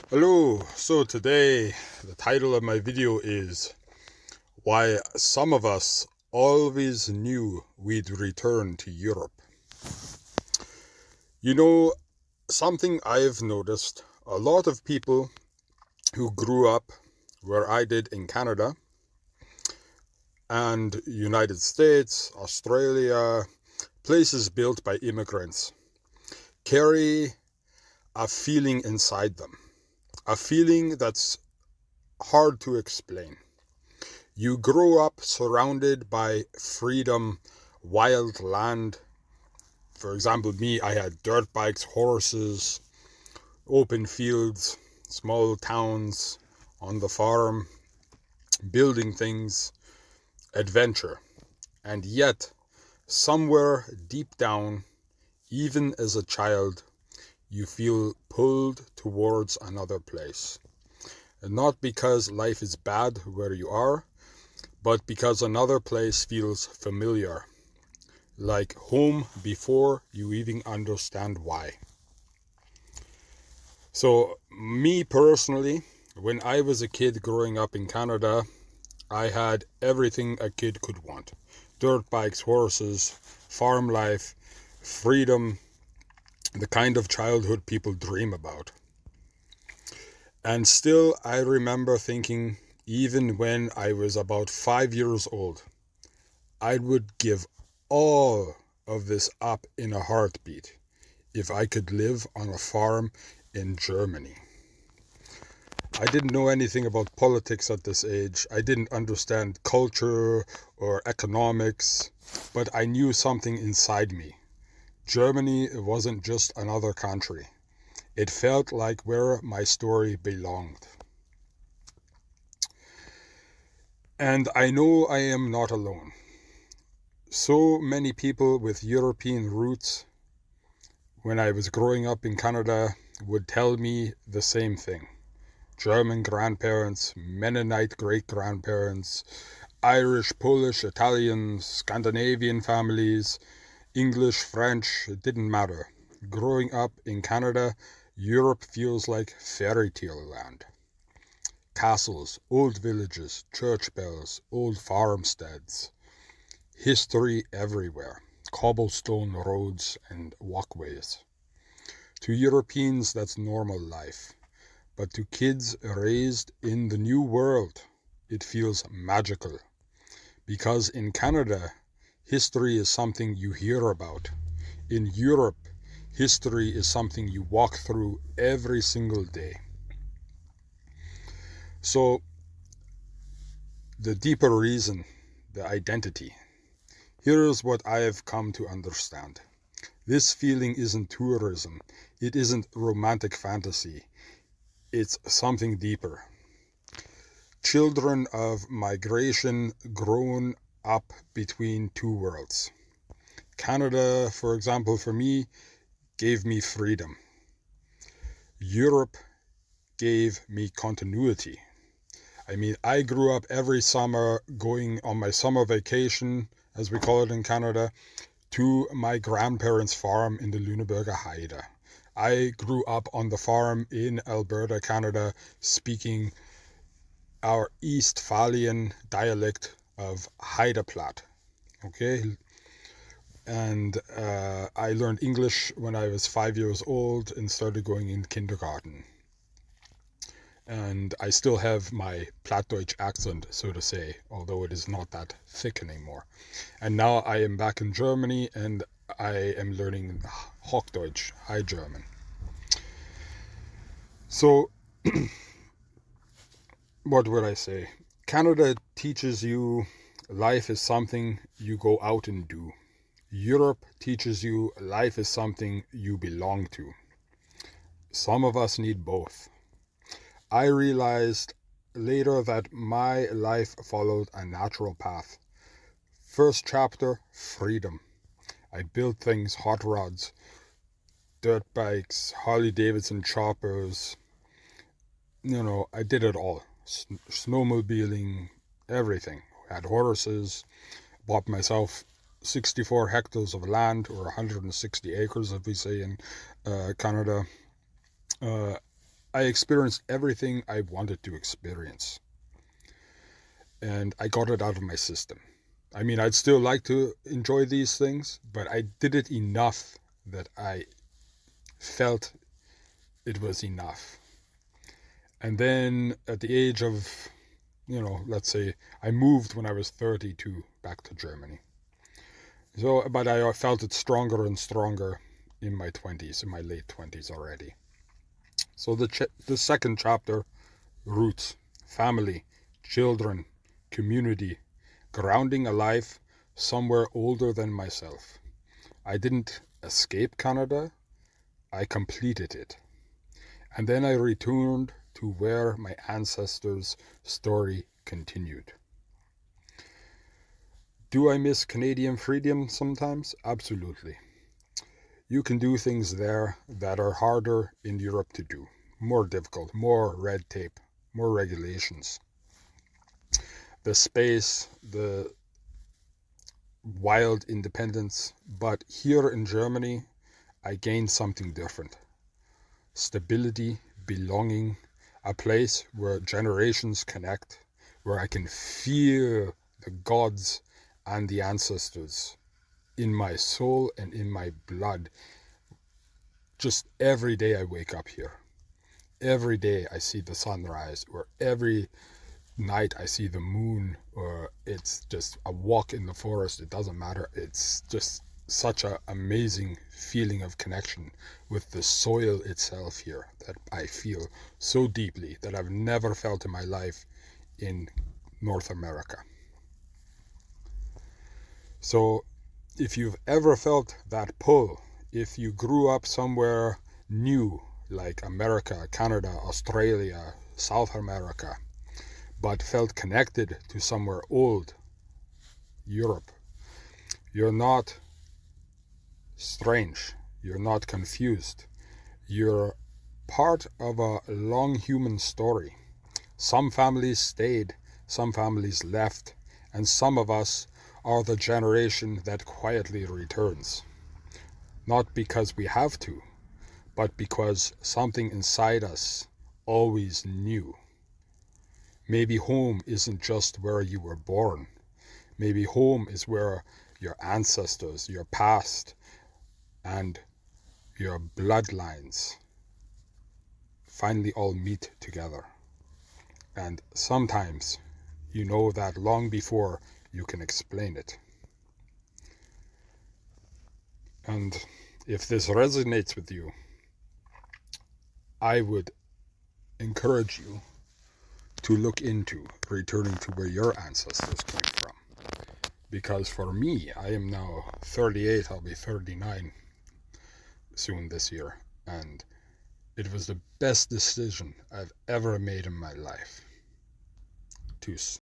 Hello, so today the title of my video is Why Some of Us Always Knew We'd Return to Europe. You know, something I've noticed, a lot of people who grew up where I did in Canada and United States, Australia, places built by immigrants, carry a feeling inside them, a feeling that's hard to explain. You grow up surrounded by freedom, wild land. For example, me, I had dirt bikes, horses, open fields, small towns on the farm, building things, adventure. And yet, somewhere deep down, even as a child, you feel pulled towards another place. And not because life is bad where you are, but because another place feels familiar, like home before you even understand why. So me personally, when I was a kid growing up in Canada, I had everything a kid could want. Dirt bikes, horses, farm life, freedom, the kind of childhood people dream about. And still I remember thinking, even when I was about 5 years old, I would give all of this up in a heartbeat if I could live on a farm in Germany. I didn't know anything about politics at this age. I didn't understand culture or economics, but I knew something inside me. Germany wasn't just another country. It felt like where my story belonged. And I know I am not alone. So many people with European roots, when I was growing up in Canada, would tell me the same thing. German grandparents, Mennonite great-grandparents, Irish, Polish, Italian, Scandinavian families, English, French, it didn't matter. Growing up in Canada, Europe feels like fairy tale land. Castles, old villages, church bells, old farmsteads. History everywhere, cobblestone roads and walkways. To Europeans, that's normal life. But to kids raised in the new world, it feels magical. Because in Canada, history is something you hear about. In Europe, history is something you walk through every single day. So, the deeper reason, the identity. Here's what I have come to understand. This feeling isn't tourism. It isn't romantic fantasy. It's something deeper. Children of migration grown up between two worlds. Canada, for example, for me, gave me freedom. Europe gave me continuity. I mean, I grew up every summer going on my summer vacation, as we call it in Canada, to my grandparents' farm in the Lüneburger Heide. I grew up on the farm in Alberta, Canada, speaking our Eastphalian dialect of Haida Platte. Okay? And I learned English when I was 5 years old and started going in kindergarten. And I still have my Plattdeutsch accent, so to say, although it is not that thick anymore. And now I am back in Germany and I am learning Hochdeutsch, High German. So, what would I say? Canada teaches you life is something you go out and do. Europe teaches you life is something you belong to. Some of us need both. I realized later that my life followed a natural path. First chapter, freedom. I built things, hot rods, dirt bikes, Harley Davidson choppers. I did it all. Snowmobiling, everything. I had horses, bought myself 64 hectares of land, or 160 acres, if we say in Canada. I experienced everything I wanted to experience. And I got it out of my system. I mean, I'd still like to enjoy these things, but I did it enough that I felt it was enough. And then at the age of, let's say I moved when I was 32 back to Germany. So, but I felt it stronger and stronger in my 20s, in my late 20s already. So the second chapter, roots, family, children, community, grounding a life somewhere older than myself. I didn't escape Canada, I completed it. And then I returned to where my ancestors' story continued. Do I miss Canadian freedom sometimes? Absolutely. You can do things there that are harder in Europe to do. More difficult, more red tape, more regulations. The space, the wild independence. But here in Germany, I gained something different. Stability, belonging, a place where generations connect, where I can feel the gods and the ancestors in my soul and in my blood. Just every day I wake up here. Every day I see the sunrise, or every night I see the moon, or it's just a walk in the forest. It doesn't matter. It's just such an amazing feeling of connection with the soil itself here that I feel so deeply that I've never felt in my life in North America. So if you've ever felt that pull, if you grew up somewhere new like America, Canada, Australia, South America, but felt connected to somewhere old, Europe, you're not strange, you're not confused. You're part of a long human story. Some families stayed, some families left, and some of us are the generation that quietly returns. Not because we have to, but because something inside us always knew. Maybe home isn't just where you were born. Maybe home is where your ancestors, your past, and your bloodlines finally all meet together. And sometimes you know that long before you can explain it. And if this resonates with you, I would encourage you to look into returning to where your ancestors came from. Because for me, I am now 38, I'll be 39 soon this year, and it was the best decision I've ever made in my life. Tschüss.